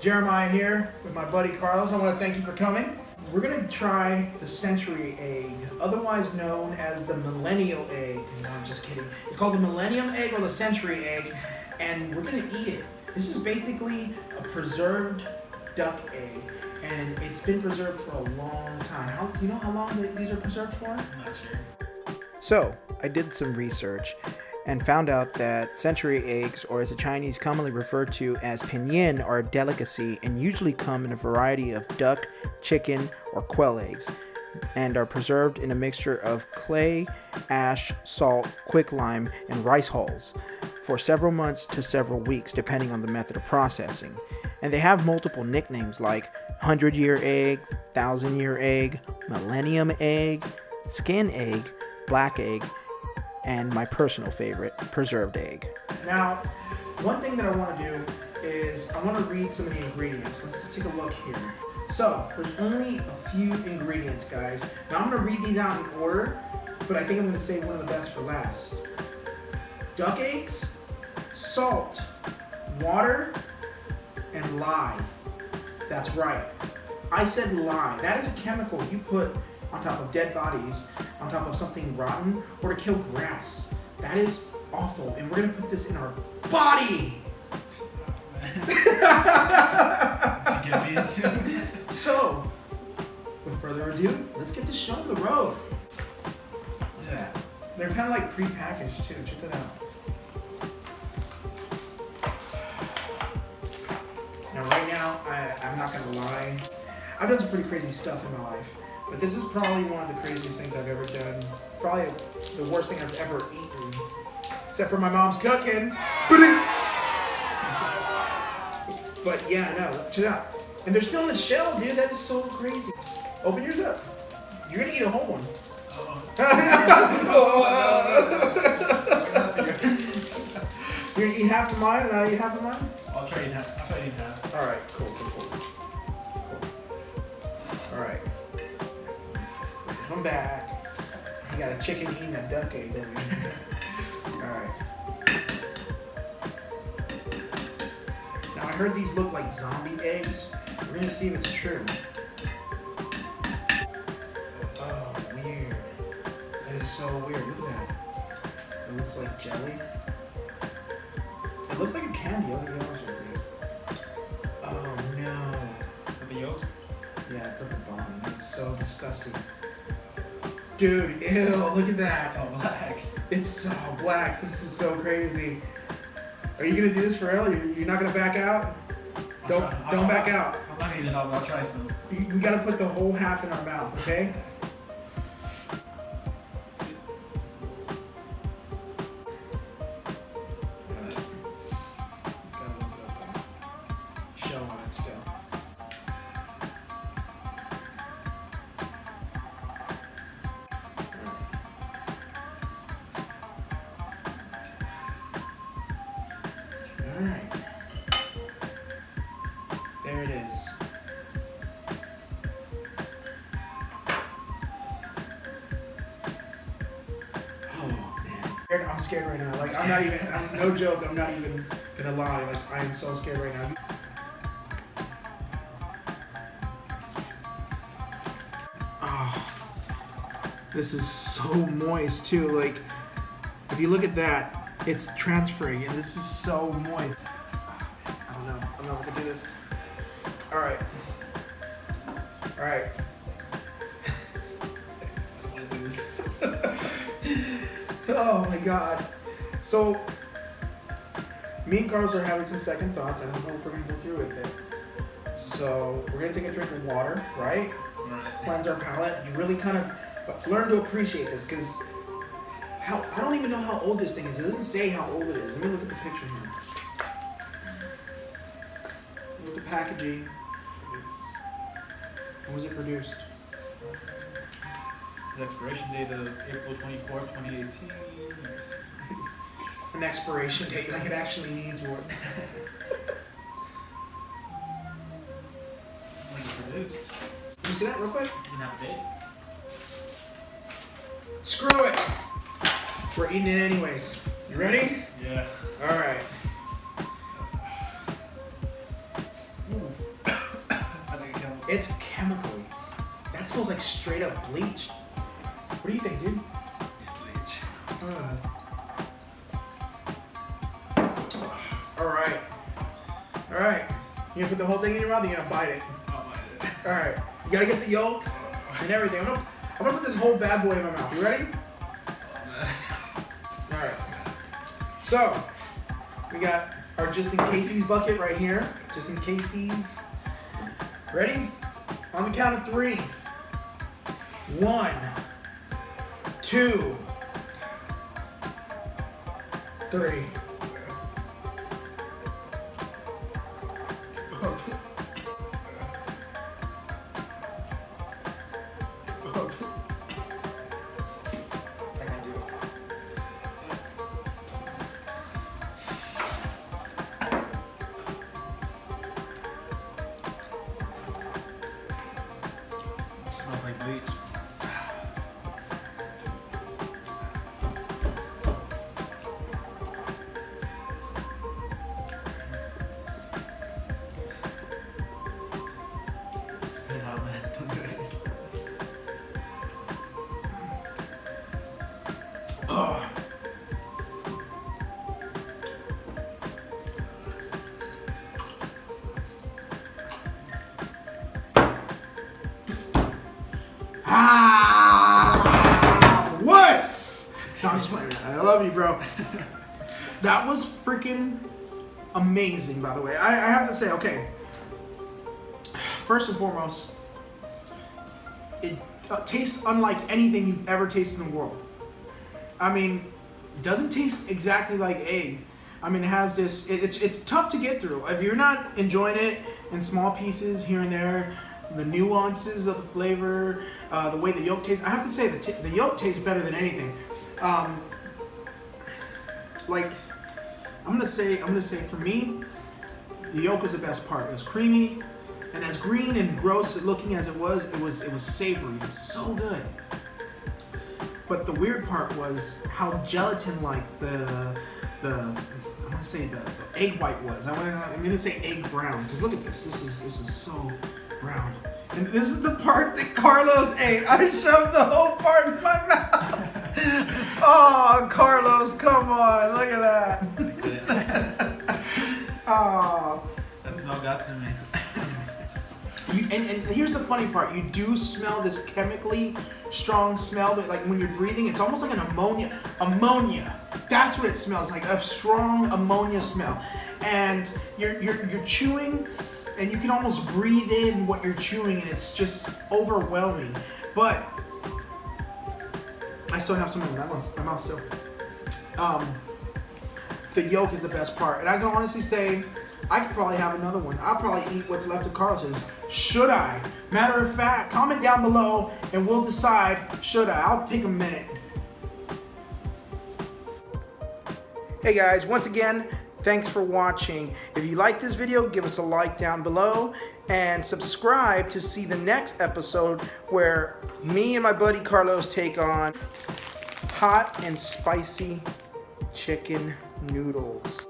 Jeremiah here with my buddy Carlos. I want to thank you for coming. We're going to try the century egg, otherwise known as the millennial egg. No, I'm just kidding. It's called the millennium egg or the century egg, and we're going to eat it. This is basically a preserved duck egg, and it's been preserved for a long time. Do you know how long these are preserved for? I'm not sure. So, I did some research and found out that century eggs, or as the Chinese commonly refer to as pinyin, are a delicacy and usually come in a variety of duck, chicken, or quail eggs, and are preserved in a mixture of clay, ash, salt, quicklime, and rice hulls for several months to several weeks, depending on the method of processing. And they have multiple nicknames like 100-year egg, 1,000-year egg, millennium egg, skin egg, black egg, and my personal favorite, preserved egg. Now, one thing that I want to do is I want to read some of the ingredients. Let's take a look here. So, there's only a few ingredients, guys. Now, I'm going to read these out in order, but I think I'm going to save one of the best for last. Duck eggs, salt, water, and lye. That's right. I said lye. That is a chemical you put on top of dead bodies, on top of something rotten, or to kill grass. That is awful, and we're gonna put this in our body! Did you get me into? So, with further ado, let's get this show on the road. Look at that. They're kind of like pre-packaged too, check that out. Now right now, I'm not gonna lie, I've done some pretty crazy stuff in my life. But this is probably one of the craziest things I've ever done. Probably the worst thing I've ever eaten. Except for my mom's cooking. But yeah, no, check it out. And they're still in the shell, dude. That is so crazy. Open yours up. You're gonna eat a whole one. You're gonna eat half of mine and I'll eat half of mine? I'll try eating half. I'll try eating half. Alright, cool. Alright. Come back. You got a chicken eating a duck egg, don't you? Alright. Now I heard these look like zombie eggs. We're gonna see if it's true. Oh, weird. That is so weird. Look at that. It looks like jelly. It looks like a candy. I'll be honest with you. Oh no. With the yolk? Yeah, it's at the bottom. It's so disgusting. Dude, ew, look at that. It's all black. It's so black. This is so crazy. Are you gonna do this for real? You're not gonna back out? Don't back out. I'm not eating it all, but I'll try some. We gotta put the whole half in our mouth, okay? Shell on it still. Alright. There it is. Oh man. I'm scared right now. Like I'm no joke, I'm not even gonna lie. Like I am so scared right now. Oh, this is so moist too. Like if you look at that, it's transferring, and this is so moist. Oh, man, I don't know. I'm not gonna do this. All right. All right. I want to do this. Oh my God. So, me and Carlos are having some second thoughts. I don't know if we're gonna go through with it. So, we're gonna take a drink of water, right? Cleanse our palate. You really kind of learn to appreciate this, because I don't even know how old this thing is. It doesn't say how old it is. Let me look at the picture here. Look at the packaging. When was it produced? The expiration date of April 24th, 2018. An expiration date, like it actually needs one. When it's produced. Can you see that real quick? Doesn't have a date. Screw it! We're eating it anyways. You ready? Yeah. Alright. It's chemically. That smells like straight up bleach. What do you think, dude? Bleach. Alright. Alright. You gonna put the whole thing in your mouth or you gonna bite it? I'll bite it. Alright. You gotta get the yolk and everything. I'm gonna put this whole bad boy in my mouth. You ready? Alright. So, we got our just in casey's bucket right here. Just in casey's. Ready? On the count of 3. 1, 2, 3. Smells like bleach. It's good out, man. Don't do it. Oh. Wuss! No, I'm just playing. I love you, bro. That was freaking amazing, by the way. I have to say, okay. First and foremost, it tastes unlike anything you've ever tasted in the world. I mean, it doesn't taste exactly like egg. I mean, it has this. It's tough to get through if you're not enjoying it in small pieces here and there. The nuances of the flavor, the way the yolk tastes. I have to say the yolk tastes better than anything. Like I'm gonna say for me, the yolk was the best part. It was creamy, and as green and gross looking as it was savory. It was so good. But the weird part was how gelatin-like the I want to say the egg white was. I'm gonna say egg brown because look at this. This is so brown. And this is the part that Carlos ate. I shoved the whole part in my mouth. Oh, Carlos, come on, look at that. Oh. That smell got to me. And here's the funny part. You do smell this chemically strong smell, but like when you're breathing, it's almost like an ammonia. Ammonia. That's what it smells like. A strong ammonia smell. And you're chewing, and you can almost breathe in what you're chewing, and it's just overwhelming. But I still have some in my mouth still. The yolk is the best part, and I can honestly say I could probably have another one. I'll probably eat what's left of Carlos's. Should I? Matter of fact, comment down below and we'll decide. Should I? I'll take a minute. Hey guys, once again, thanks for watching. If you like this video, give us a like down below and subscribe to see the next episode where me and my buddy Carlos take on hot and spicy chicken noodles.